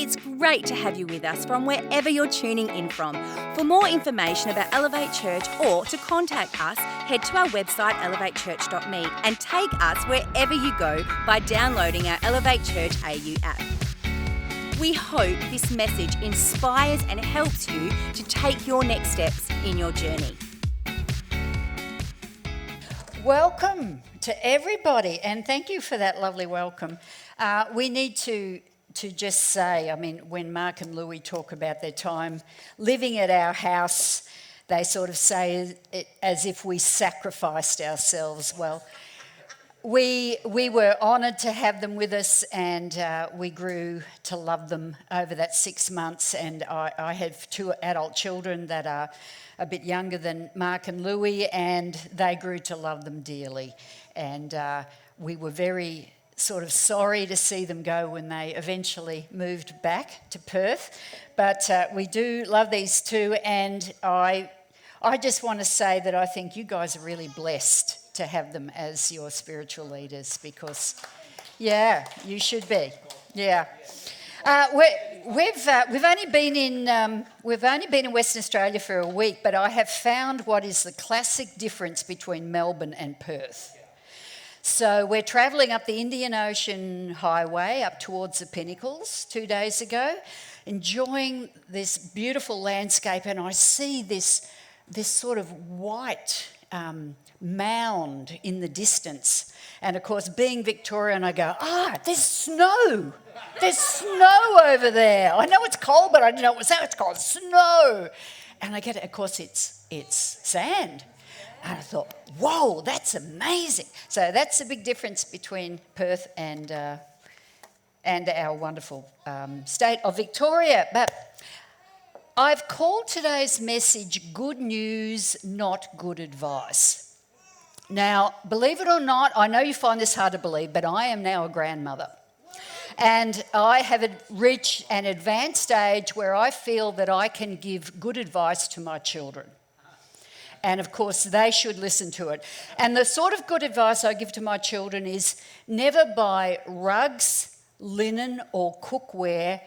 It's great to have you with us from wherever you're tuning in from. For more information about Elevate Church or to contact us, head to our website elevatechurch.me and take us wherever you go by downloading our Elevate Church AU app. We hope this message inspires and helps you to take your next steps in your journey. Welcome to everybody, and thank you for that lovely welcome. We need to just say, I mean, when Mark and Louis talk about their time living at our house, they sort of say it as if we sacrificed ourselves. Well, we were honoured to have them with us, and we grew to love them over that 6 months. And I have 2 adult children that are a bit younger than Mark and Louis, and they grew to love them dearly. And we were very sort of sorry to see them go when they eventually moved back to Perth. But we do love these 2, and I just want to say that I think you guys are really blessed to have them as your spiritual leaders, because, yeah, you should be. Yeah. We've only been in Western Australia for a week, but I have found what is the classic difference between Melbourne and Perth. So we're travelling up the Indian Ocean Highway up towards the Pinnacles 2 days ago, enjoying this beautiful landscape, and I see this sort of white mound in the distance. And of course, being Victorian, I go, there's snow. There's snow over there. I know it's cold, but I didn't know it was that. It's called snow. And I get it, of course, it's sand. And I thought, whoa, that's amazing. So that's the big difference between Perth and our wonderful state of Victoria. But I've called today's message Good News, Not Good Advice. Now, believe it or not, I know you find this hard to believe, but I am now a grandmother. And I have reached an advanced age where I feel that I can give good advice to my children. And of course, they should listen to it. And the sort of good advice I give to my children is never buy rugs, linen, or cookware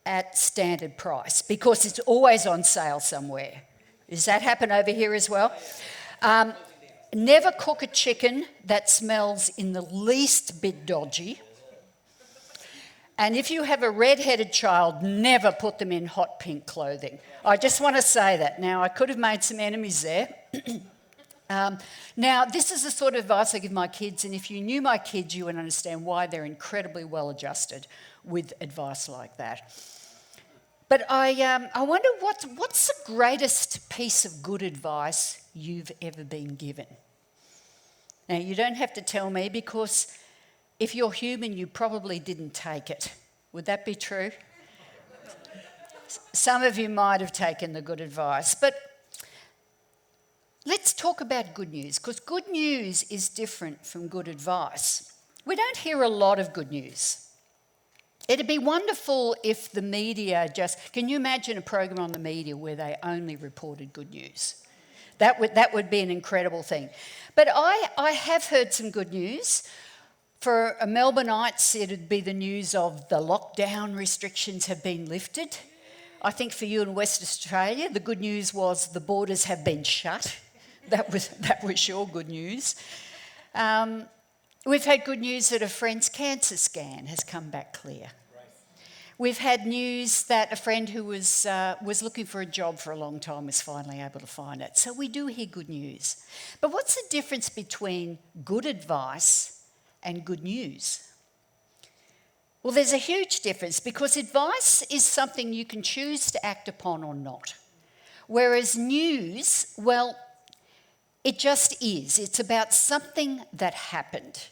at standard price, because it's always on sale somewhere. Does that happen over here as well? Never cook a chicken that smells in the least bit dodgy. And if you have a red-headed child, never put them in hot pink clothing. I just want to say that. Now, I could have made some enemies there. Now, this is the sort of advice I give my kids, and if you knew my kids, you would understand why they're incredibly well-adjusted with advice like that. But I wonder what's the greatest piece of good advice you've ever been given? Now, you don't have to tell me, because if you're human, you probably didn't take it. Would that be true? Some of you might have taken the good advice. But let's talk about good news, because good news is different from good advice. We don't hear a lot of good news. It'd be wonderful if the media can you imagine a program on the media where they only reported good news? That would be an incredible thing. But I have heard some good news. For Melbourneites, it'd be the news of the lockdown restrictions have been lifted. I think for you in West Australia, the good news was the borders have been shut. That was your good news. We've had good news that a friend's cancer scan has come back clear. We've had news that a friend who was looking for a job for a long time was finally able to find it. So we do hear good news. But what's the difference between good advice and good news? Well, there's a huge difference, because advice is something you can choose to act upon or not. Whereas news, well, it just is. It's about something that happened.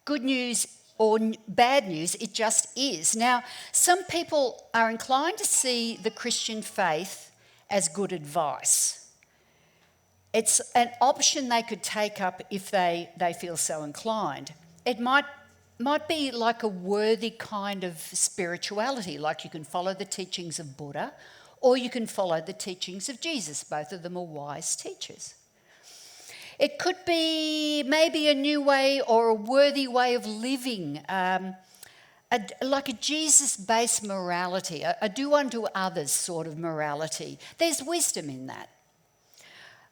Good news or bad news, it just is. Now, some people are inclined to see the Christian faith as good advice. It's an option they could take up if they feel so inclined. It might be like a worthy kind of spirituality, like you can follow the teachings of Buddha or you can follow the teachings of Jesus. Both of them are wise teachers. It could be maybe a new way or a worthy way of living, like a Jesus-based morality, a do unto others sort of morality. There's wisdom in that.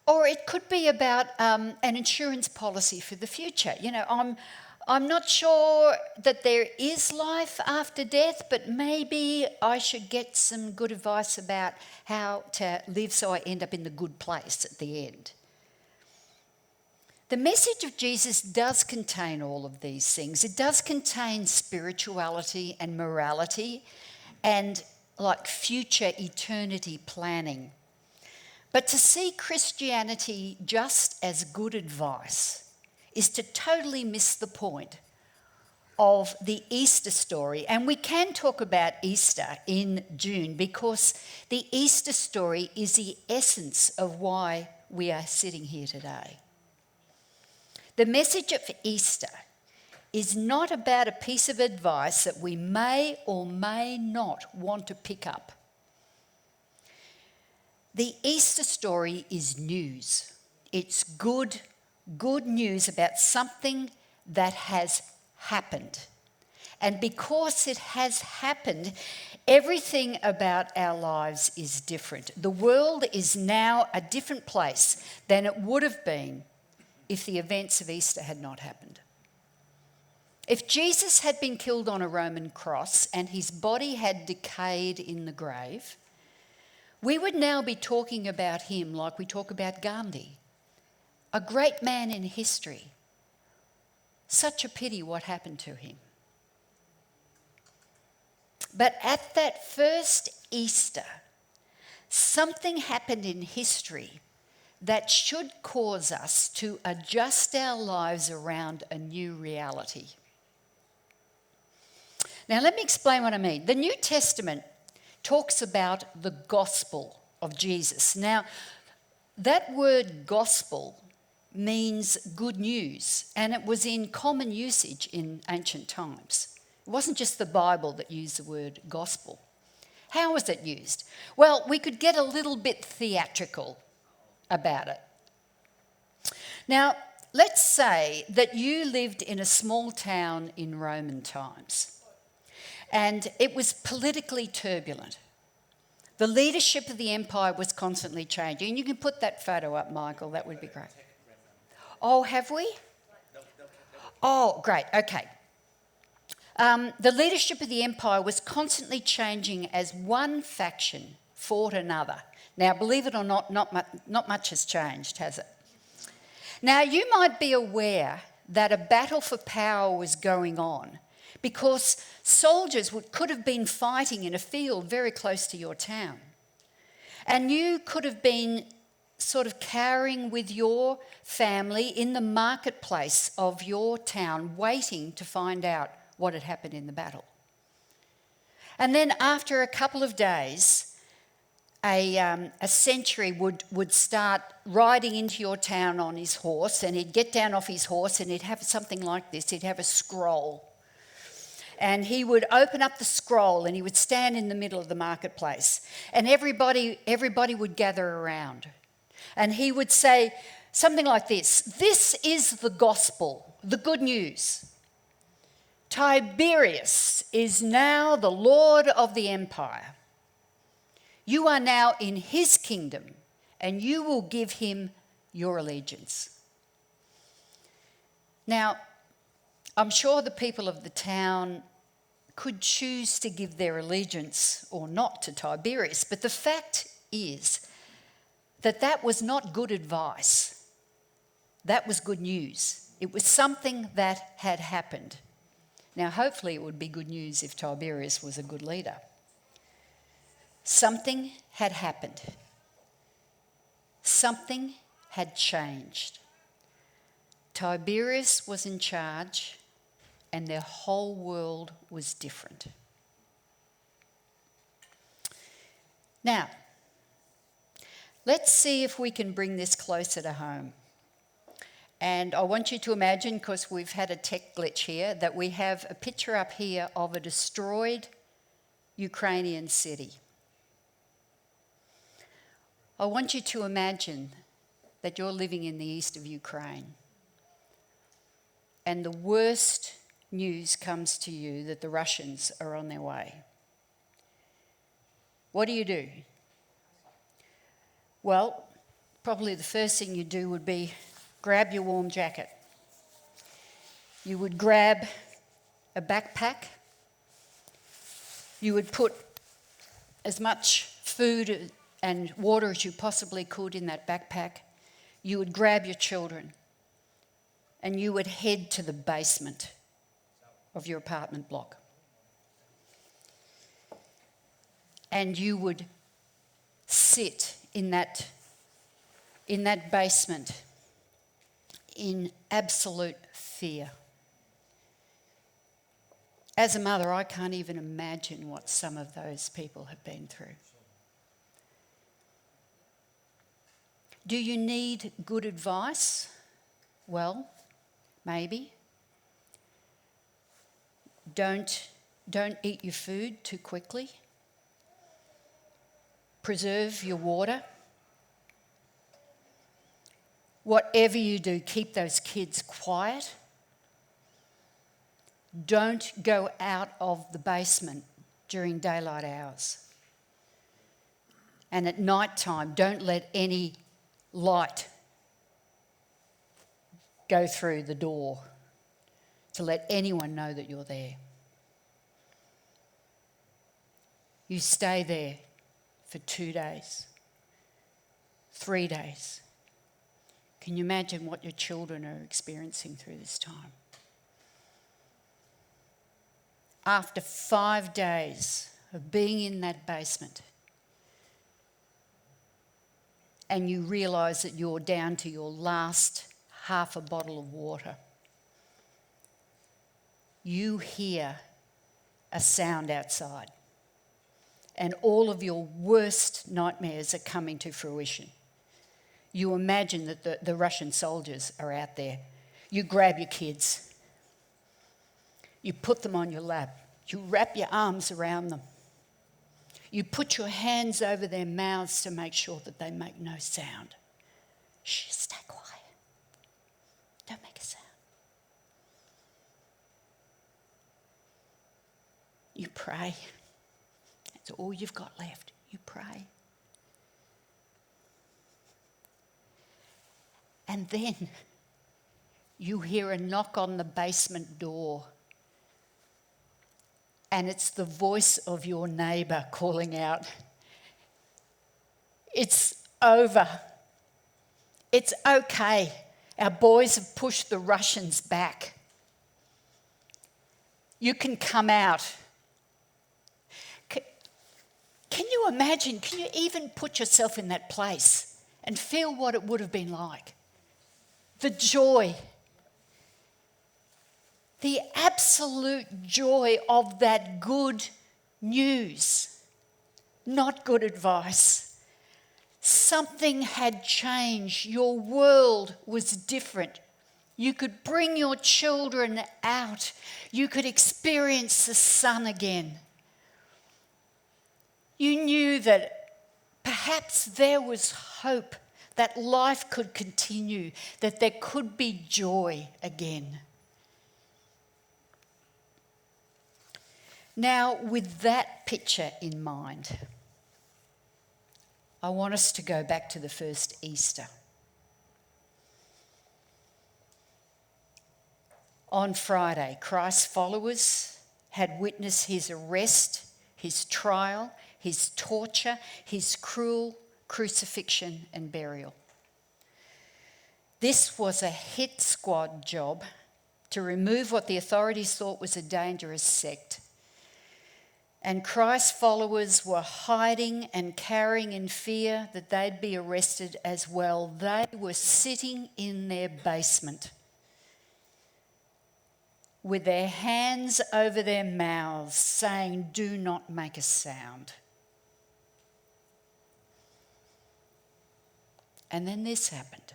Or it could be about an insurance policy for the future. You know, I'm not sure that there is life after death, but maybe I should get some good advice about how to live so I end up in the good place at the end. The message of Jesus does contain all of these things. It does contain spirituality and morality and like future eternity planning. But to see Christianity just as good advice is to totally miss the point of the Easter story. And we can talk about Easter in June because the Easter story is the essence of why we are sitting here today. The message of Easter is not about a piece of advice that we may or may not want to pick up. The Easter story is news. It's good news about something that has happened. And because it has happened, everything about our lives is different. The world is now a different place than it would have been if the events of Easter had not happened. If Jesus had been killed on a Roman cross and his body had decayed in the grave, we would now be talking about him like we talk about Gandhi, a great man in history. Such a pity what happened to him. But at that first Easter, something happened in history that should cause us to adjust our lives around a new reality. Now, let me explain what I mean. The New Testament talks about the gospel of Jesus. Now, that word gospel means good news, and it was in common usage in ancient times. It wasn't just the Bible that used the word gospel. How was it used? Well, we could get a little bit theatrical about it. Now, let's say that you lived in a small town in Roman times, and it was politically turbulent. The leadership of the empire was constantly changing. And you can put that photo up, Michael, that would be great. Oh, have we? Oh, great, okay. The leadership of the empire was constantly changing as one faction fought another. Now, believe it or not, not much has changed, has it? Now, you might be aware that a battle for power was going on because soldiers could have been fighting in a field very close to your town. And you could have been sort of cowering with your family in the marketplace of your town, waiting to find out what had happened in the battle. And then after a couple of days, a sentry would start riding into your town on his horse, and he'd get down off his horse and he'd have something like this. He'd have a scroll. And he would open up the scroll and he would stand in the middle of the marketplace. And everybody would gather around. And he would say something like this: "This is the gospel, the good news. Tiberius is now the Lord of the empire. You are now in his kingdom, and you will give him your allegiance." Now, I'm sure the people of the town could choose to give their allegiance or not to Tiberius, but the fact is that that was not good advice. That was good news. It was something that had happened. Now, hopefully it would be good news if Tiberius was a good leader. Something had happened. Something had changed. Tiberius was in charge, and their whole world was different. Now, let's see if we can bring this closer to home. And I want you to imagine, because we've had a tech glitch here, that we have a picture up here of a destroyed Ukrainian city. I want you to imagine that you're living in the east of Ukraine, and the worst news comes to you that the Russians are on their way, what do? Well, probably the first thing you do would be grab your warm jacket. You would grab a backpack. You would put as much food and water as you possibly could in that backpack. You would grab your children and you would head to the basement of your apartment block. And you would sit in that basement in absolute fear. As a mother, I can't even imagine what some of those people have been through. Do you need good advice? Well, maybe. Don't eat your food too quickly. Preserve your water. Whatever you do, keep those kids quiet. Don't go out of the basement during daylight hours. And at night time, don't let any light go through the door to let anyone know that you're there. You stay there for 2 days, 3 days. Can you imagine what your children are experiencing through this time? After 5 days of being in that basement, and you realise that you're down to your last half a bottle of water, you hear a sound outside, and all of your worst nightmares are coming to fruition. You imagine that the Russian soldiers are out there. You grab your kids. You put them on your lap. You wrap your arms around them. You put your hands over their mouths to make sure that they make no sound. Shh, stay quiet. Don't make a sound. You pray. That's all you've got left. You pray. And then you hear a knock on the basement door. And it's the voice of your neighbour calling out, "It's over. It's okay. Our boys have pushed the Russians back. You can come out." Can you imagine? Can you even put yourself in that place and feel what it would have been like? The joy. The absolute joy of that good news, not good advice. Something had changed. Your world was different. You could bring your children out. You could experience the sun again. You knew that perhaps there was hope, that life could continue, that there could be joy again. Now, with that picture in mind, I want us to go back to the first Easter. On Friday, Christ's followers had witnessed his arrest, his trial, his torture, his cruel crucifixion and burial. This was a hit squad job to remove what the authorities thought was a dangerous sect. And Christ's followers were hiding and cowering in fear that they'd be arrested as well. They were sitting in their basement with their hands over their mouths saying, "Do not make a sound." And then this happened.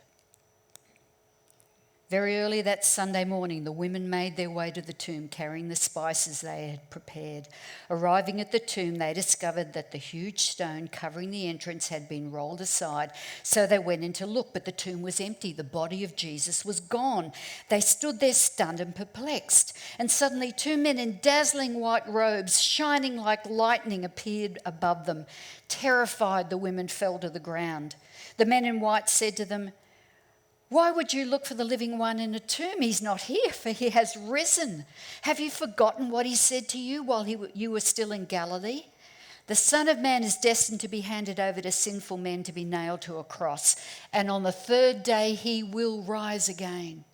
Very early that Sunday morning, the women made their way to the tomb carrying the spices they had prepared. Arriving at the tomb, they discovered that the huge stone covering the entrance had been rolled aside. So they went in to look, but the tomb was empty. The body of Jesus was gone. They stood there stunned and perplexed. And suddenly 2 men in dazzling white robes, shining like lightning, appeared above them. Terrified, the women fell to the ground. The men in white said to them, "Why would you look for the living one in a tomb? He's not here, for he has risen. Have you forgotten what he said to you while you were still in Galilee? The Son of Man is destined to be handed over to sinful men to be nailed to a cross, and on the third day he will rise again."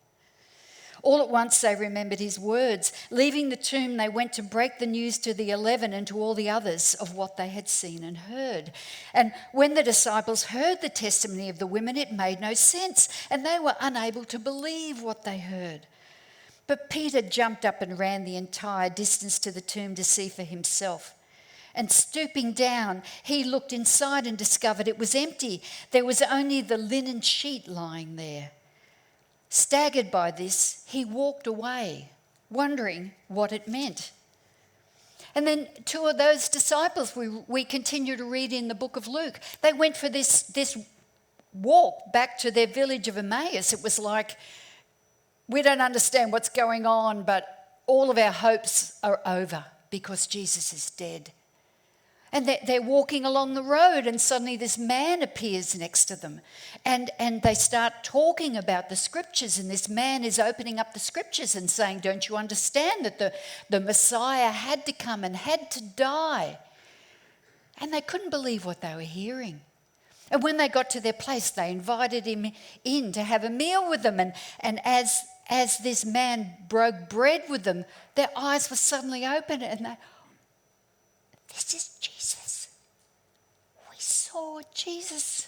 All at once they remembered his words. Leaving the tomb, they went to break the news to the 11 and to all the others of what they had seen and heard. And when the disciples heard the testimony of the women, it made no sense, and they were unable to believe what they heard. But Peter jumped up and ran the entire distance to the tomb to see for himself. And stooping down, he looked inside and discovered it was empty. There was only the linen sheet lying there. Staggered by this, he walked away, wondering what it meant. And then 2 of those disciples, we continue to read in the book of Luke, they went for this walk back to their village of Emmaus. It was like, we don't understand what's going on, but all of our hopes are over because Jesus is dead. And they're walking along the road, and suddenly this man appears next to them. And they start talking about the scriptures, and this man is opening up the scriptures and saying, "Don't you understand that the Messiah had to come and had to die?" And they couldn't believe what they were hearing. And when they got to their place, they invited him in to have a meal with them. And as this man broke bread with them, their eyes were suddenly opened, and they, "This is Jesus. We saw Jesus."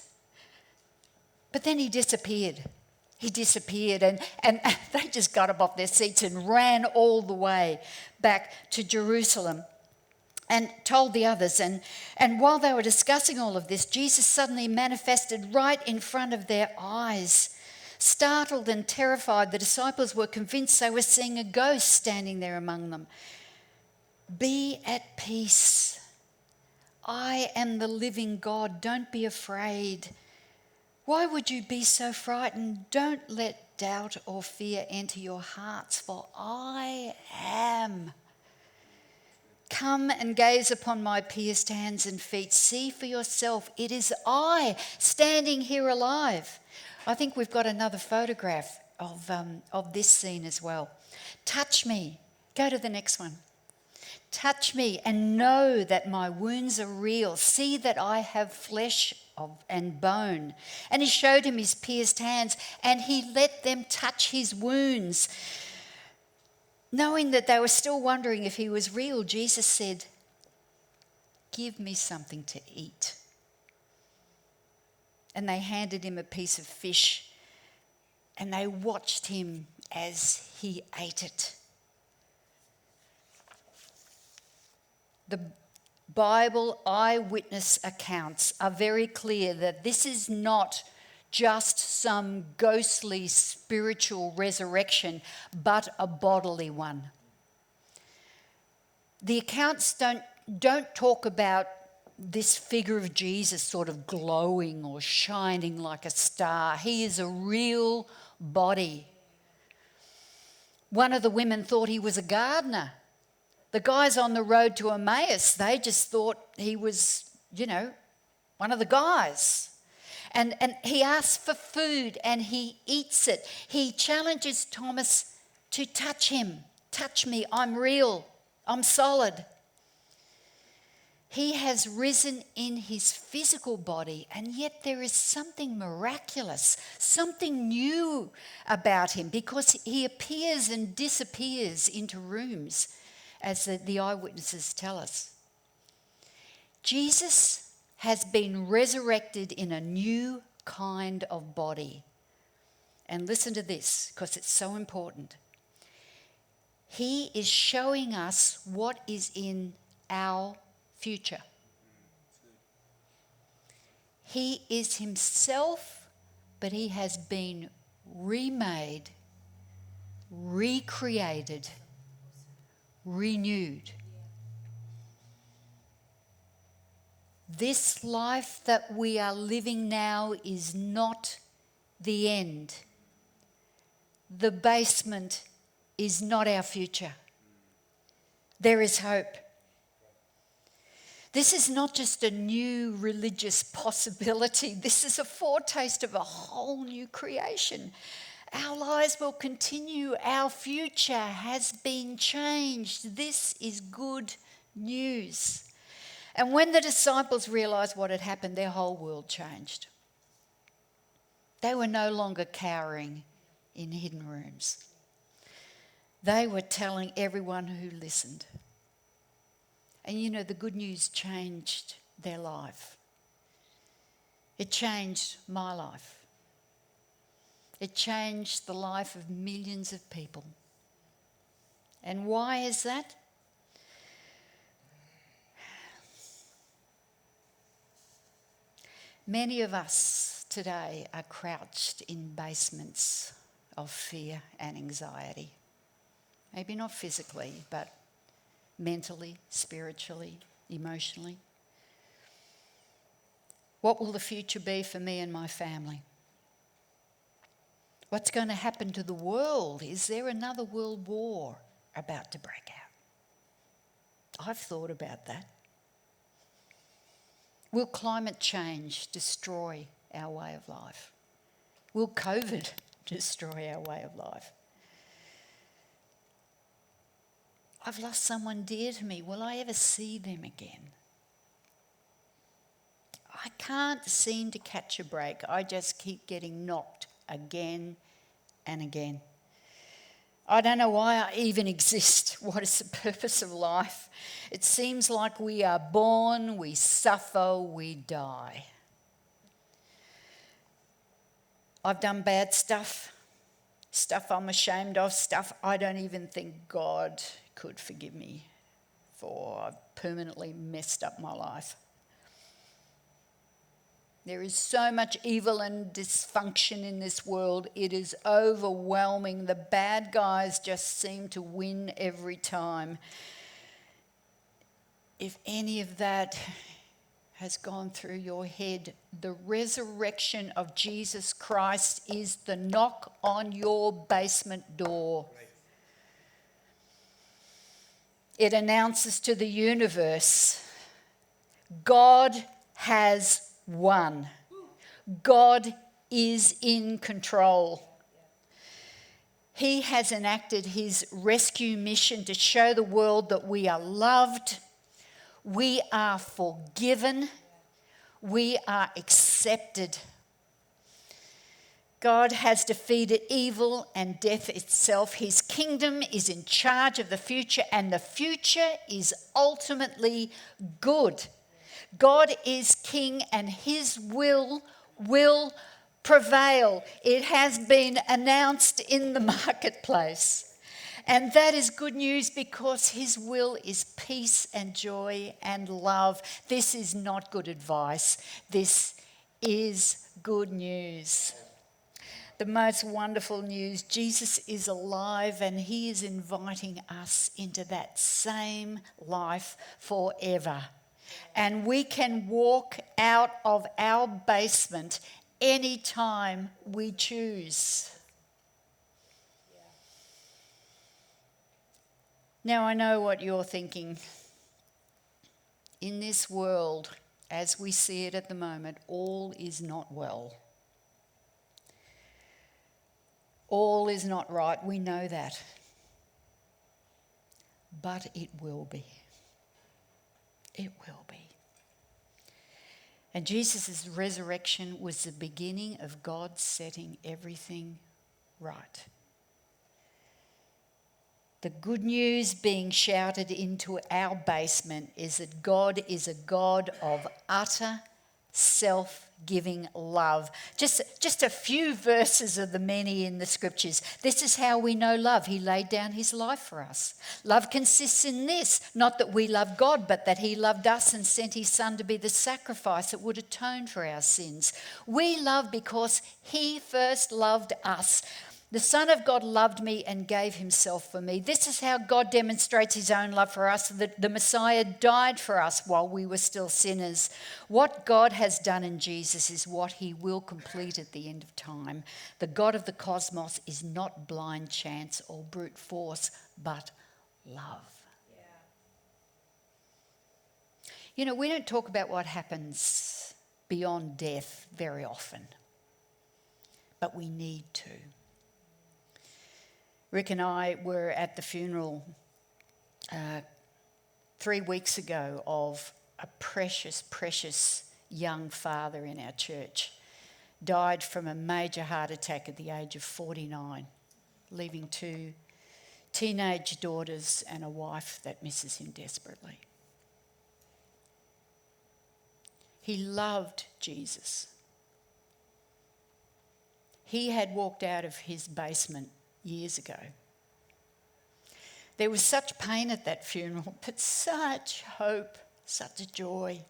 But then he disappeared. He disappeared, and they just got up off their seats and ran all the way back to Jerusalem and told the others. And while they were discussing all of this, Jesus suddenly manifested right in front of their eyes. Startled and terrified, the disciples were convinced they were seeing a ghost standing there among them. "Be at peace. I am the living God. Don't be afraid. Why would you be so frightened? Don't let doubt or fear enter your hearts, for I am. Come and gaze upon my pierced hands and feet. See for yourself, it is I standing here alive." I think we've got another photograph of this scene as well. "Touch me." Go to the next one. "Touch me and know that my wounds are real. See that I have flesh and bone." And he showed him his pierced hands, and he let them touch his wounds. Knowing that they were still wondering if he was real, Jesus said, "Give me something to eat." And they handed him a piece of fish, and they watched him as he ate it. The Bible eyewitness accounts are very clear that this is not just some ghostly spiritual resurrection, but a bodily one. The accounts don't talk about this figure of Jesus sort of glowing or shining like a star. He is a real body. One of the women thought he was a gardener. The guys on the road to Emmaus, they just thought he was, one of the guys. And he asks for food and he eats it. He challenges Thomas to touch him. "Touch me, I'm real, I'm solid." He has risen in his physical body, and yet there is something miraculous, something new about him, because he appears and disappears into rooms, as the eyewitnesses tell us. Jesus has been resurrected in a new kind of body. And listen to this, because it's so important. He is showing us what is in our future. He is himself, but he has been remade recreated, renewed. This life that we are living now is not the end. The basement is not our future. There is hope. This is not just a new religious possibility. This is a foretaste of a whole new creation. Our lives will continue. Our future has been changed. This is good news. And when the disciples realised what had happened, their whole world changed. They were no longer cowering in hidden rooms. They were telling everyone who listened. And you know, the good news changed their life. It changed my life. It changed the life of millions of people. And why is that? Many of us today are crouched in basements of fear and anxiety. Maybe not physically, but mentally, spiritually, emotionally. What will the future be for me and my family? What's going to happen to the world? Is there another world war about to break out? I've thought about that. Will climate change destroy our way of life? Will COVID destroy our way of life? I've lost someone dear to me. Will I ever see them again? I can't seem to catch a break. I just keep getting knocked again and again. I don't know why I even exist. What is the purpose of life? It seems like we are born, we suffer, we die. I've done bad stuff I'm ashamed of, stuff I don't even think God could forgive me for. I've permanently messed up my life. There is so much evil and dysfunction in this world. It is overwhelming. The bad guys just seem to win every time. If any of that has gone through your head, the resurrection of Jesus Christ is the knock on your basement door. It announces to the universe, God has won. God is in control. He has enacted his rescue mission to show the world that we are loved, we are forgiven, we are accepted. God has defeated evil and death itself. His kingdom is in charge of the future, and the future is ultimately good. God is king, and his will prevail. It has been announced in the marketplace. And that is good news because his will is peace and joy and love. This is not good advice. This is good news. The most wonderful news, Jesus is alive and he is inviting us into that same life forever. And we can walk out of our basement anytime we choose. Now I know what you're thinking. In this world, as we see it at the moment, all is not well. All is not right. We know that. But it will be. It will be. And Jesus' resurrection was the beginning of God setting everything right. The good news being shouted into our basement is that God is a God of utter self-giving love. Just a few verses of the many in the scriptures. This is how we know love. He laid down his life for us. Love consists in this, not that we love God, but that he loved us and sent his son to be the sacrifice that would atone for our sins. We love because he first loved us. The Son of God loved me and gave himself for me. This is how God demonstrates his own love for us, that the Messiah died for us while we were still sinners. What God has done in Jesus is what he will complete at the end of time. The God of the cosmos is not blind chance or brute force, but love. You know, we don't talk about what happens beyond death very often, but we need to. Rick and I were at the funeral 3 weeks ago of a precious, precious young father in our church. Died from a major heart attack at the age of 49, leaving 2 teenage daughters and a wife that misses him desperately. He loved Jesus. He had walked out of his basement years ago. There was such pain at that funeral, but such hope, such joy.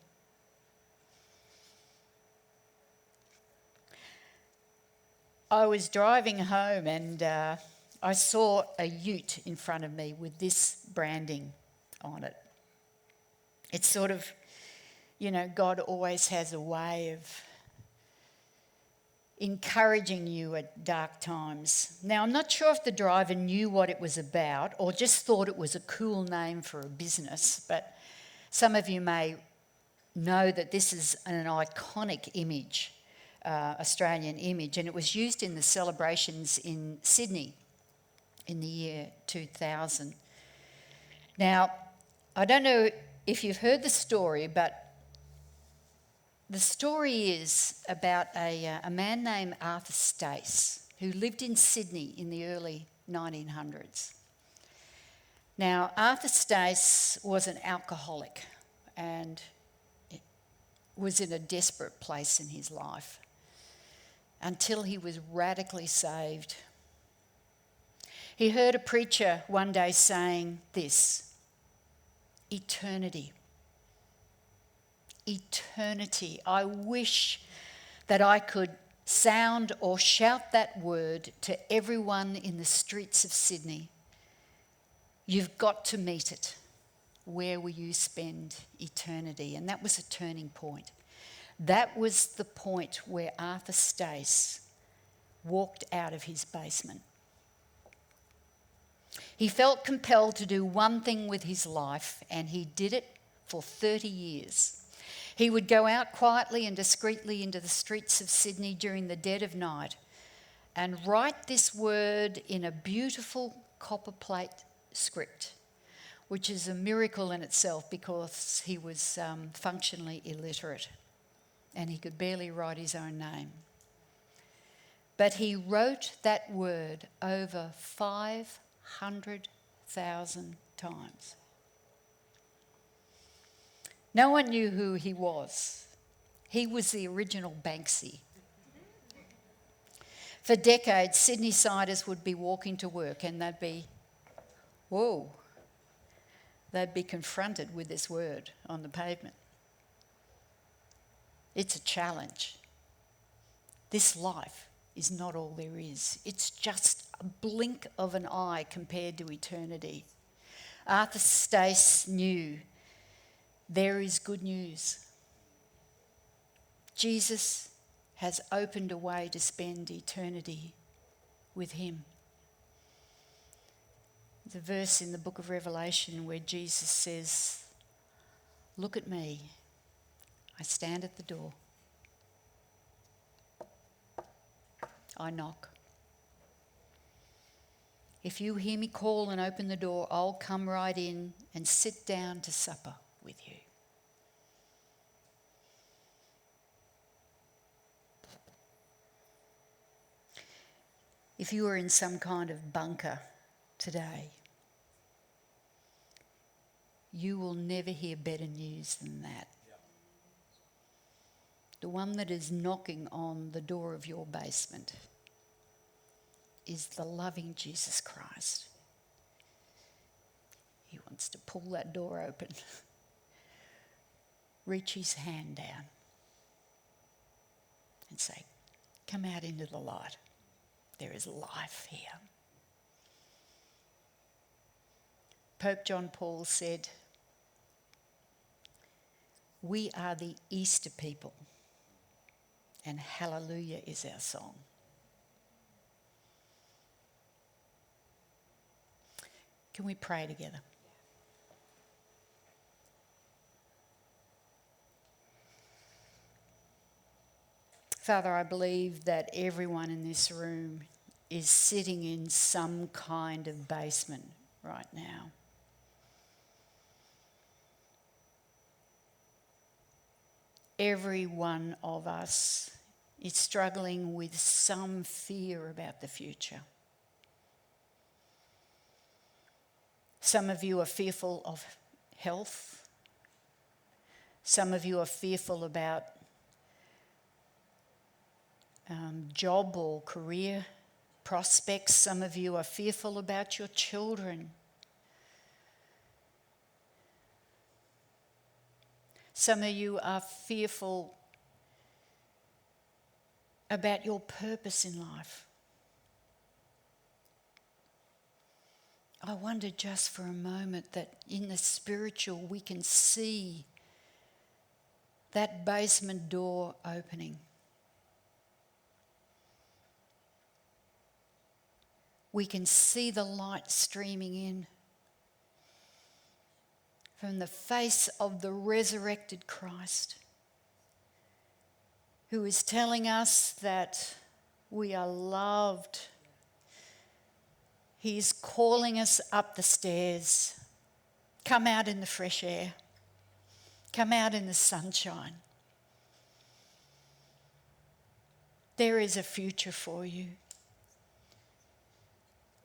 I was driving home and I saw a ute in front of me with this branding on it. It's sort of, you know, God always has a way of encouraging you at dark times. Now, I'm not sure if the driver knew what it was about or just thought it was a cool name for a business, but some of you may know that this is an iconic image, Australian image, and it was used in the celebrations in Sydney in the year 2000. Now, I don't know if you've heard the story, but the story is about a man named Arthur Stace who lived in Sydney in the early 1900s. Now, Arthur Stace was an alcoholic and was in a desperate place in his life until he was radically saved. He heard a preacher one day saying this: eternity. Eternity. I wish that I could sound or shout that word to everyone in the streets of Sydney. You've got to meet it. Where will you spend eternity? And that was a turning point. That was the point where Arthur Stace walked out of his basement. He felt compelled to do one thing with his life, and he did it for 30 years. He would go out quietly and discreetly into the streets of Sydney during the dead of night and write this word in a beautiful copper plate script, which is a miracle in itself because he was functionally illiterate and he could barely write his own name. But he wrote that word over 500,000 times. No one knew who he was. He was the original Banksy. For decades, Sydney-siders would be walking to work and they'd be, whoa, they'd be confronted with this word on the pavement. It's a challenge. This life is not all there is. It's just a blink of an eye compared to eternity. Arthur Stace knew there is good news. Jesus has opened a way to spend eternity with him. There's a verse in the book of Revelation where Jesus says, "Look at me. I stand at the door. I knock. If you hear me call and open the door, I'll come right in and sit down to supper with you." If you were in some kind of bunker today, you will never hear better news than that. The one that is knocking on the door of your basement is the loving Jesus Christ. He wants to pull that door open, reach his hand down and say, "Come out into the light. there is life here. Pope John Paul said, "We are the Easter people, and hallelujah is our song." Can we pray together? Father, I believe that everyone in this room is sitting in some kind of basement right now. Every one of us is struggling with some fear about the future. Some of you are fearful of health. Some of you are fearful about job or career prospects. Some of you are fearful about your children. Some of you are fearful about your purpose in life. I wonder just for a moment that in the spiritual we can see that basement door opening. We can see the light streaming in from the face of the resurrected Christ, who is telling us that we are loved. He is calling us up the stairs. Come out in the fresh air. Come out in the sunshine. There is a future for you.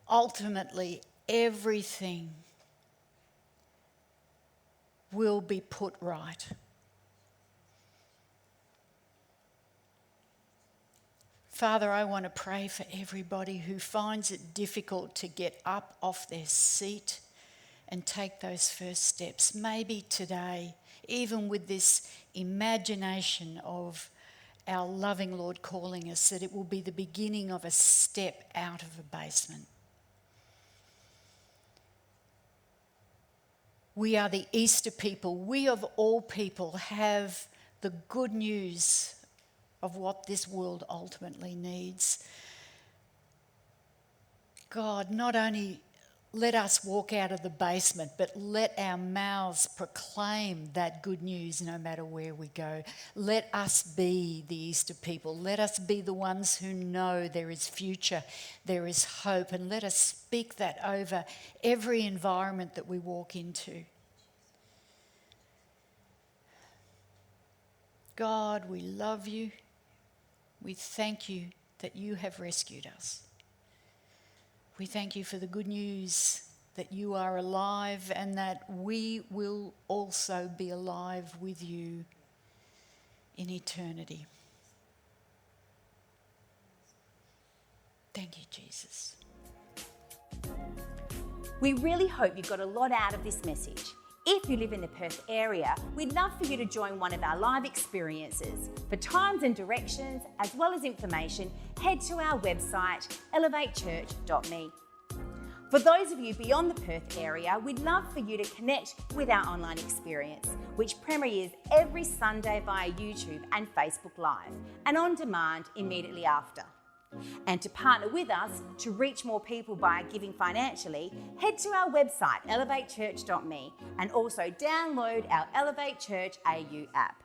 Ultimately, everything will be put right. Father, I want to pray for everybody who finds it difficult to get up off their seat and take those first steps. Maybe today, even with this imagination of our loving Lord calling us, that it will be the beginning of a step out of a basement. We are the Easter people. We of all people have the good news of what this world ultimately needs. God, not only let us walk out of the basement, but let our mouths proclaim that good news no matter where we go. Let us be the Easter people. Let us be the ones who know there is future, there is hope, and let us speak that over every environment that we walk into. God, we love you. We thank you that you have rescued us. We thank you for the good news that you are alive and that we will also be alive with you in eternity. Thank you, Jesus. We really hope you got a lot out of this message. If you live in the Perth area, we'd love for you to join one of our live experiences. For times and directions, as well as information, head to our website, elevatechurch.me. For those of you beyond the Perth area, we'd love for you to connect with our online experience, which premieres every Sunday via YouTube and Facebook Live, and on demand immediately after. And to partner with us to reach more people by giving financially, head to our website, elevatechurch.me, and also download our Elevate Church AU app.